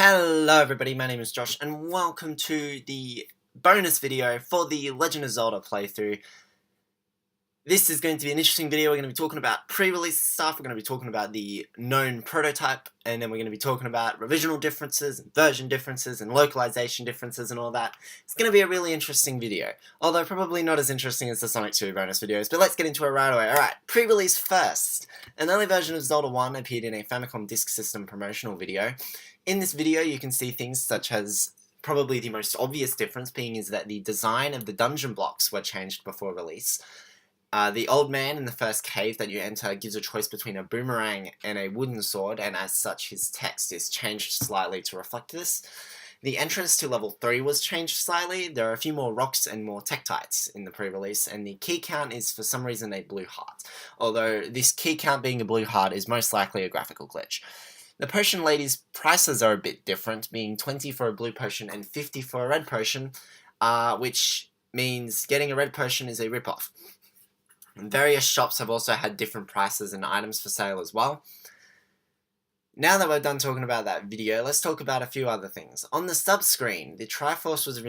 Hello everybody, my name is Josh and welcome to the bonus video for the Legend of Zelda playthrough. This is going to be an interesting video. We're going to be talking about pre-release stuff, we're going to be talking about the known prototype, and then we're going to be talking about revisional differences, and version differences, and localization differences and all that. It's going to be a really interesting video, although probably not as interesting as the Sonic 2 bonus videos, but let's get into it right away. Alright, pre-release first. An early version of Zelda 1 appeared in a Famicom Disk System promotional video. In this video you can see things such as probably the most obvious difference being is that the design of the dungeon blocks were changed before release. The old man in the first cave that you enter gives a choice between a boomerang and a wooden sword, and as such his text is changed slightly to reflect this. The entrance to level 3 was changed slightly. There are a few more rocks and more tektites in the pre-release, and the key count is for some reason a blue heart. Although this key count being a blue heart is most likely a graphical glitch. The potion ladies' prices are a bit different, being 20 for a blue potion and 50 for a red potion, which means getting a red potion is a ripoff. Various shops have also had different prices and items for sale as well. Now that we're done talking about that video, let's talk about a few other things. On the sub-screen, the Triforce was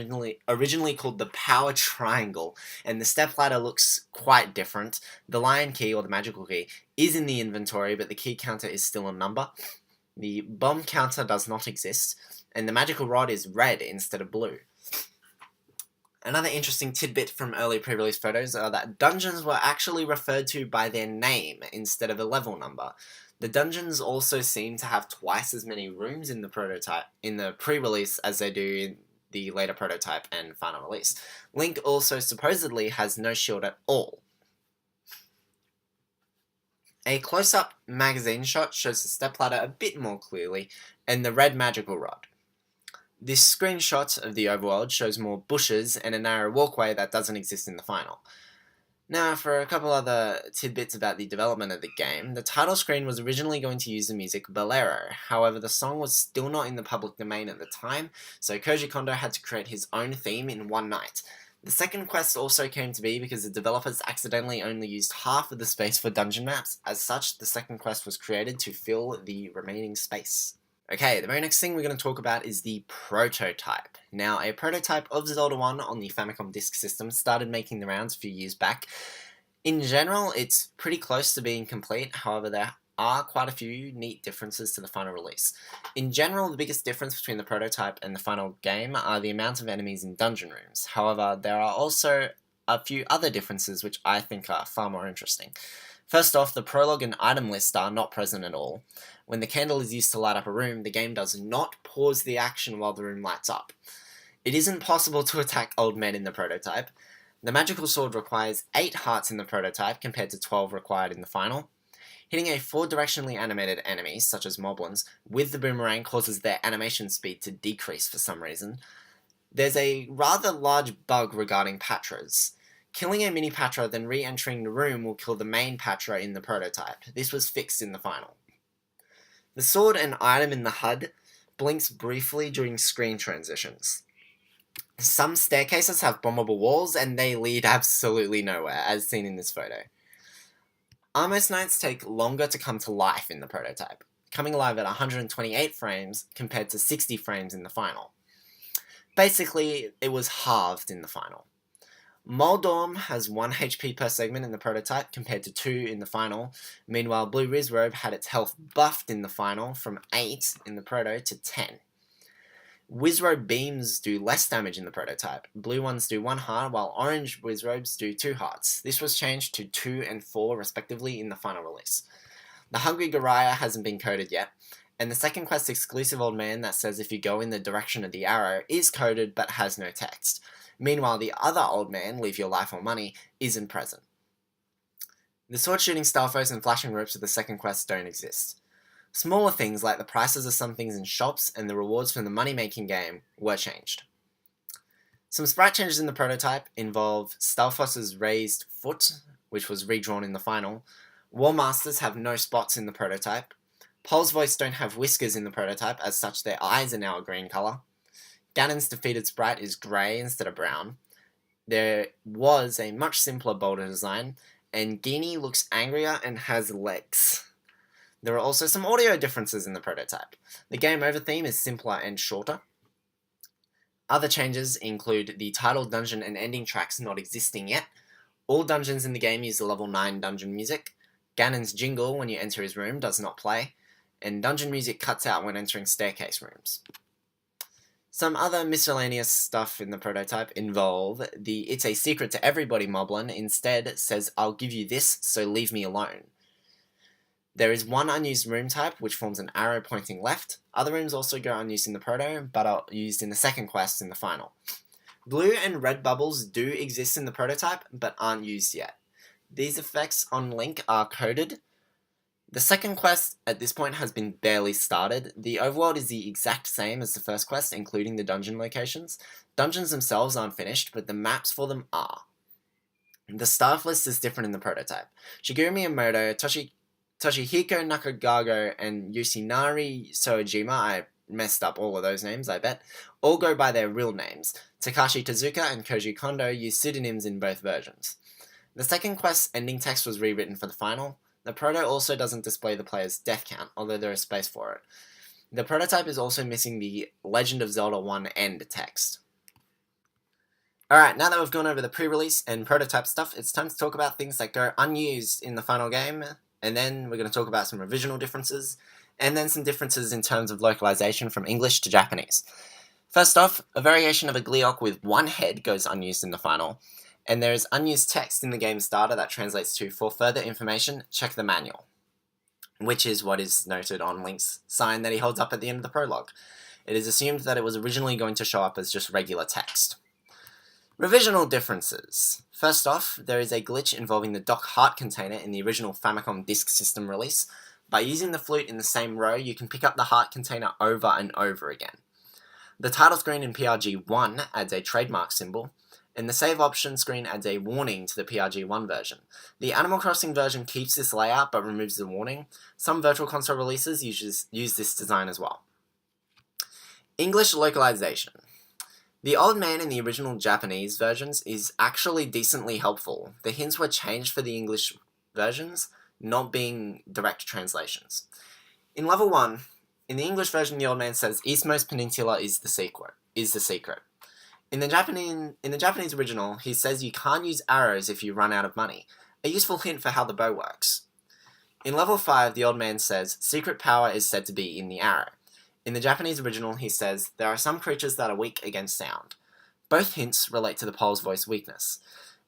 originally called the Power Triangle, and the stepladder looks quite different. The Lion Key, or the magical key, is in the inventory, but the key counter is still a number. The bomb counter does not exist, and the magical rod is red instead of blue. Another interesting tidbit from early pre-release photos are that dungeons were actually referred to by their name instead of a level number. The dungeons also seem to have twice as many rooms in the prototype in the pre-release as they do in the later prototype and final release. Link also supposedly has no shield at all. A close-up magazine shot shows the stepladder a bit more clearly, and the red magical rod. This screenshot of the overworld shows more bushes and a narrow walkway that doesn't exist in the final. Now, for a couple other tidbits about the development of the game, the title screen was originally going to use the music Bolero. However, the song was still not in the public domain at the time, so Koji Kondo had to create his own theme in one night. The second quest also came to be because the developers accidentally only used half of the space for dungeon maps. As such, the second quest was created to fill the remaining space. Okay, the very next thing we're going to talk about is the prototype. Now, a prototype of Zelda 1 on the Famicom Disk System started making the rounds a few years back. In general, it's pretty close to being complete, however there are quite a few neat differences to the final release. In general, the biggest difference between the prototype and the final game are the amount of enemies in dungeon rooms. However, there are also a few other differences which I think are far more interesting. First off, the prologue and item list are not present at all. When the candle is used to light up a room, the game does not pause the action while the room lights up. It isn't possible to attack old men in the prototype. The magical sword requires 8 hearts in the prototype compared to 12 required in the final. Hitting a 4-directionally animated enemy, such as moblins, with the boomerang causes their animation speed to decrease for some reason. There's a rather large bug regarding Patras. Killing a mini Patra then re-entering the room will kill the main Patra in the prototype. This was fixed in the final. The sword and item in the HUD blinks briefly during screen transitions. Some staircases have bombable walls and they lead absolutely nowhere, as seen in this photo. Armos Knights take longer to come to life in the prototype, coming alive at 128 frames compared to 60 frames in the final. Basically, it was halved in the final. Moldorm has 1 HP per segment in the prototype compared to 2 in the final. Meanwhile, Blue Rizrobe had its health buffed in the final from 8 in the proto to 10. Wizrobe beams do less damage in the prototype. Blue ones do 1 heart, while orange Wizrobes do 2 hearts. This was changed to 2 and 4 respectively in the final release. The Hungry Goriah hasn't been coded yet, and the second quest exclusive old man that says if you go in the direction of the arrow is coded but has no text. Meanwhile, the other old man, Leave Your Life or Money, isn't present. The sword-shooting Stalfos and flashing ropes of the second quest don't exist. Smaller things like the prices of some things in shops and the rewards from the money-making game were changed. Some sprite changes in the prototype involve Stalfos's raised foot, which was redrawn in the final. War Masters have no spots in the prototype. Pol's Voice don't have whiskers in the prototype, as such their eyes are now a green colour. Ganon's defeated sprite is grey instead of brown. There was a much simpler, bolder design, and Genie looks angrier and has legs. There are also some audio differences in the prototype. The game over theme is simpler and shorter. Other changes include the title, dungeon, and ending tracks not existing yet. All dungeons in the game use the level 9 dungeon music. Ganon's jingle when you enter his room does not play, and dungeon music cuts out when entering staircase rooms. Some other miscellaneous stuff in the prototype involve the "it's a secret to everybody" moblin instead says "I'll give you this, so leave me alone." There is one unused room type which forms an arrow pointing left. Other rooms also go unused in the proto, but are used in the second quest in the final. Blue and red bubbles do exist in the prototype, but aren't used yet. These effects on Link are coded. The second quest at this point has been barely started. The overworld is the exact same as the first quest, including the dungeon locations. Dungeons themselves aren't finished, but the maps for them are. The staff list is different in the prototype. Shigeru Miyamoto, Toshihiko Nakagago, and Yoshinari Soejima, I messed up all of those names, I bet, all go by their real names. Takashi Tezuka and Koji Kondo use pseudonyms in both versions. The second quest's ending text was rewritten for the final. The proto also doesn't display the player's death count, although there is space for it. The prototype is also missing the Legend of Zelda 1 end text. Alright, now that we've gone over the pre-release and prototype stuff, it's time to talk about things that go unused in the final game, and then we're going to talk about some revisional differences, and then some differences in terms of localization from English to Japanese. First off, a variation of a Gleeok with one head goes unused in the final, and there is unused text in the game's data that translates to "for further information, check the manual," which is what is noted on Link's sign that he holds up at the end of the prologue. It is assumed that it was originally going to show up as just regular text. Revisional differences. First off, there is a glitch involving the Dock Heart container in the original Famicom Disk System release. By using the flute in the same row, you can pick up the heart container over and over again. The title screen in PRG1 adds a trademark symbol, and the save option screen adds a warning to the PRG1 version. The Animal Crossing version keeps this layout but removes the warning. Some Virtual Console releases use this design as well. English localization. The Old Man in the original Japanese versions is actually decently helpful. The hints were changed for the English versions, not being direct translations. In level 1, in the English version, the Old Man says Eastmost Peninsula is the secret. In the Japanese original, he says you can't use arrows if you run out of money, a useful hint for how the bow works. In level 5, the Old Man says secret power is said to be in the arrow. In the Japanese original, he says there are some creatures that are weak against sound. Both hints relate to the Pole's voice weakness,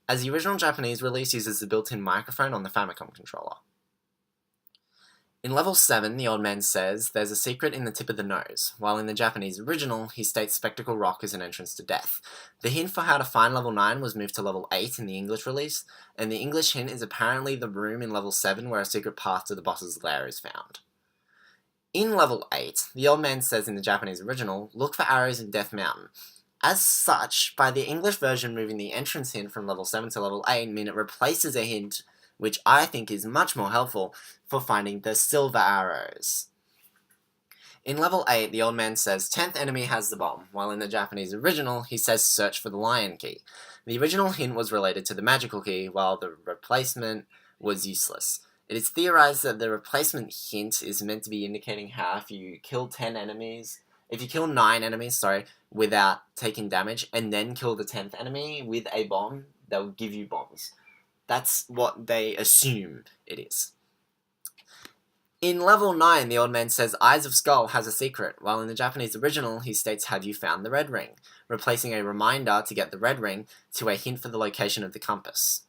as the original Japanese release uses the built-in microphone on the Famicom controller. In level 7, the Old Man says there's a secret in the tip of the nose, while in the Japanese original, he states Spectacle Rock is an entrance to death. The hint for how to find level 9 was moved to level 8 in the English release, and the English hint is apparently the room in level 7 where a secret path to the boss's lair is found. In level 8, the Old Man says in the Japanese original, look for arrows in Death Mountain. As such, by the English version moving the entrance hint from level 7 to level 8 mean it replaces a hint, which I think is much more helpful, for finding the silver arrows. In level 8, the Old Man says 10th enemy has the bomb, while in the Japanese original, he says search for the lion key. The original hint was related to the magical key, while the replacement was useless. It is theorized that the replacement hint is meant to be indicating how if you kill 9 enemies, without taking damage, and then kill the 10th enemy with a bomb, they'll give you bombs. That's what they assume it is. In level 9, the Old Man says Eyes of Skull has a secret, while in the Japanese original, he states have you found the red ring, replacing a reminder to get the red ring to a hint for the location of the compass.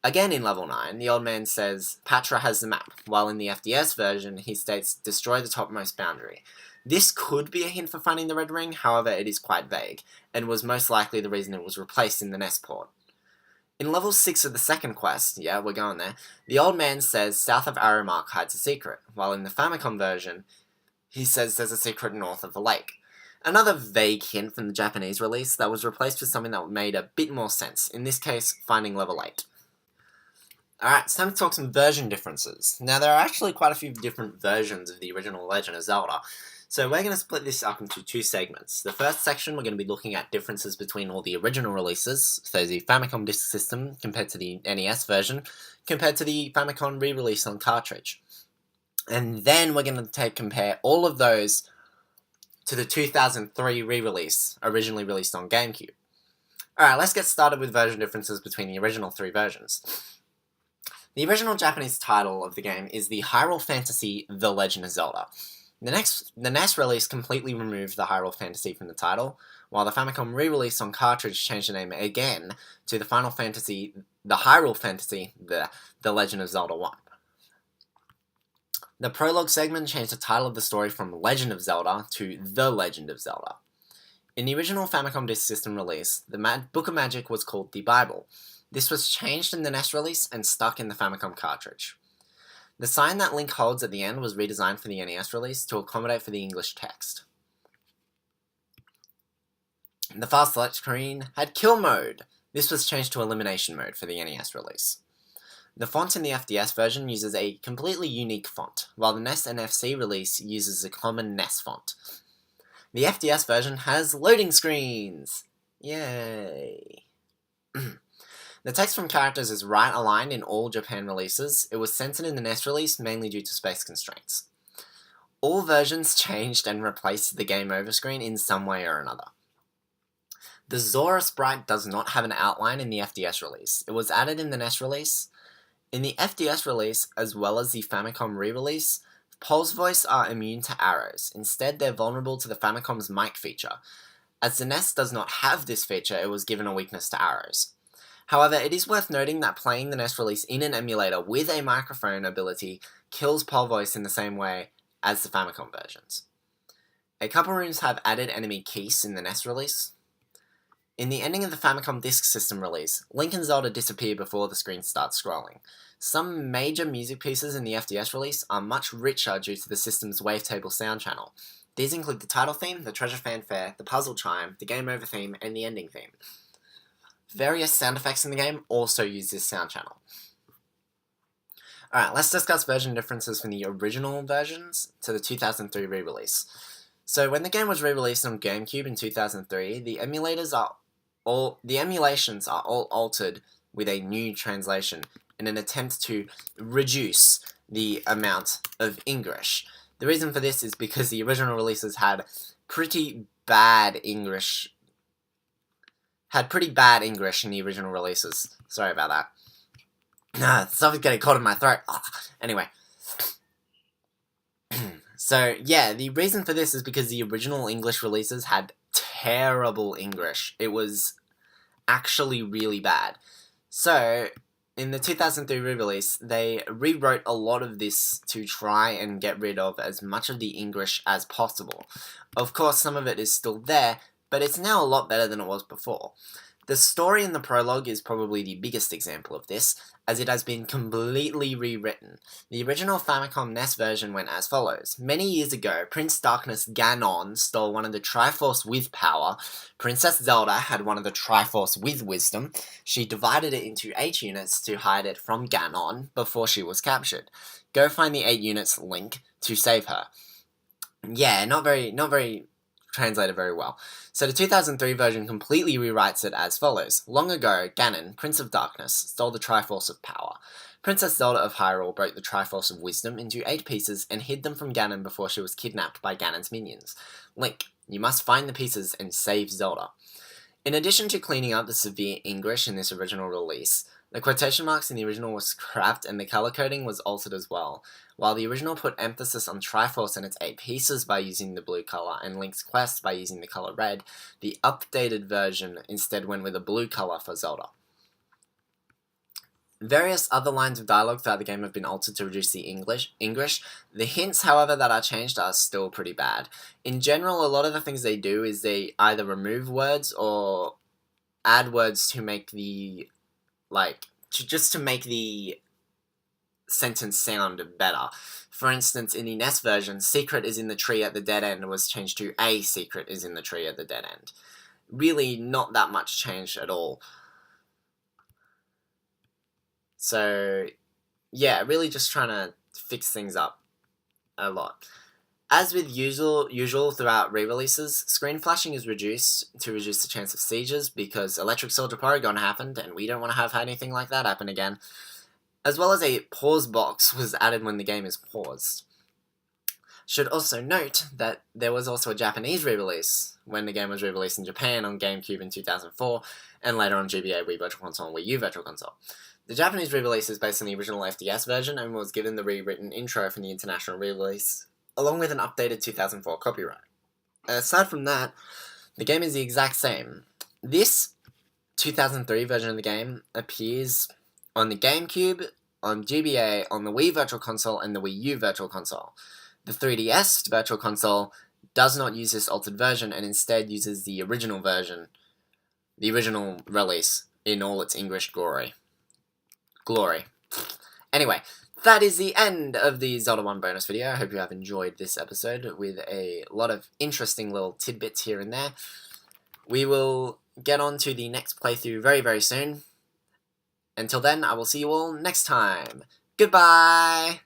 Again in level 9, the Old Man says Patra has the map, while in the FDS version, he states destroy the topmost boundary. This could be a hint for finding the red ring, however it is quite vague, and was most likely the reason it was replaced in the NES port. In level 6 of the second quest, yeah, we're going there, the Old Man says south of Arrow Mark hides a secret, while in the Famicom version, he says there's a secret north of the lake. Another vague hint from the Japanese release that was replaced with something that made a bit more sense, in this case, finding level 8. Alright, it's time to talk some version differences. Now, there are actually quite a few different versions of the original Legend of Zelda, so we're going to split this up into 2 segments. The first section, we're going to be looking at differences between all the original releases, so the Famicom Disk System compared to the NES version, compared to the Famicom re-release on cartridge. And then we're going to compare all of those to the 2003 re-release, originally released on GameCube. Alright, let's get started with version differences between the original three versions. The original Japanese title of the game is the Hyrule Fantasy: The Legend of Zelda. The NES release completely removed the Hyrule Fantasy from the title, while the Famicom re-release on cartridge changed the name again to the Hyrule Fantasy: The Legend of Zelda 1. The prologue segment changed the title of the story from Legend of Zelda to The Legend of Zelda. In the original Famicom Disk System release, the Book of Magic was called the Bible. This was changed in the NES release and stuck in the Famicom cartridge. The sign that Link holds at the end was redesigned for the NES release to accommodate for the English text. The fast select screen had kill mode. This was changed to elimination mode for the NES release. The font in the FDS version uses a completely unique font, while the NES and FC release uses a common NES font. The FDS version has loading screens! Yay! The text from characters is right aligned in all Japan releases. It was censored in the NES release mainly due to space constraints. All versions changed and replaced the game over screen in some way or another. The Zora sprite does not have an outline in the FDS release. It was added in the NES release. In the FDS release, as well as the Famicom re-release, Pol's voice are immune to arrows. Instead, they're vulnerable to the Famicom's mic feature. As the NES does not have this feature, it was given a weakness to arrows. However, it is worth noting that playing the NES release in an emulator with a microphone ability kills Pol voice in the same way as the Famicom versions. A couple rooms have added enemy keys in the NES release. In the ending of the Famicom Disk System release, Link and Zelda disappear before the screen starts scrolling. Some major music pieces in the FDS release are much richer due to the system's wavetable sound channel. These include the title theme, the treasure fanfare, the puzzle chime, the game over theme, and the ending theme. Various sound effects in the game also use this sound channel. Alright, let's discuss version differences from the original versions to the 2003 re-release. So when the game was re-released on GameCube in 2003, the emulations are all altered with a new translation in an attempt to reduce the amount of English. The reason for this is because the original releases had pretty bad English in the original releases. Sorry about that. Stuff is getting caught in my throat. Anyway. So, yeah, the reason for this is because the original English releases had terrible English. It was actually really bad. So, in the 2003 re-release, they rewrote a lot of this to try and get rid of as much of the English as possible. Of course, some of it is still there, but it's now a lot better than it was before. The story in the prologue is probably the biggest example of this, as it has been completely rewritten. The original Famicom NES version went as follows. Many years ago, Prince Darkness Ganon stole one of the Triforce with power. Princess Zelda had one of the Triforce with wisdom. She divided it into 8 units to hide it from Ganon before she was captured. Go find the 8 units, Link, to save her. Yeah, not very translated very well. So the 2003 version completely rewrites it as follows. Long ago, Ganon, Prince of Darkness, stole the Triforce of Power. Princess Zelda of Hyrule broke the Triforce of Wisdom into 8 pieces and hid them from Ganon before she was kidnapped by Ganon's minions. Link, you must find the pieces and save Zelda. In addition to cleaning up the severe English in this original release, the quotation marks in the original were scrapped and the color coding was altered as well. While the original put emphasis on Triforce and its 8 pieces by using the blue color and Link's quest by using the color red, the updated version instead went with a blue color for Zelda. Various other lines of dialogue throughout the game have been altered to reduce the English. The hints, however, that are changed are still pretty bad. In general, a lot of the things they do is they either remove words or add words to make the to make the sentence sound better. For instance, in the NES version, secret is in the tree at the dead end was changed to a secret is in the tree at the dead end. Really not that much change at all. So, yeah, really just trying to fix things up a lot. As with usual throughout re-releases, screen flashing is reduced to reduce the chance of seizures because Electric Soldier Porygon happened and we don't want to have anything like that happen again. As well as a pause box was added when the game is paused. Should also note that there was also a Japanese re-release when the game was re-released in Japan on GameCube in 2004, and later on GBA, Wii Virtual Console, and Wii U Virtual Console. The Japanese re-release is based on the original FDS version and was given the rewritten intro from the international re-release, along with an updated 2004 copyright. Aside from that, the game is the exact same. This 2003 version of the game appears on the GameCube, on GBA, on the Wii Virtual Console, and the Wii U Virtual Console. The 3DS Virtual Console does not use this altered version and instead uses the original version, the original release, in all its English glory. Anyway, that is the end of the Zelda 1 bonus video. I hope you have enjoyed this episode with a lot of interesting little tidbits here and there. We will get on to the next playthrough very, very soon. Until then, I will see you all next time. Goodbye!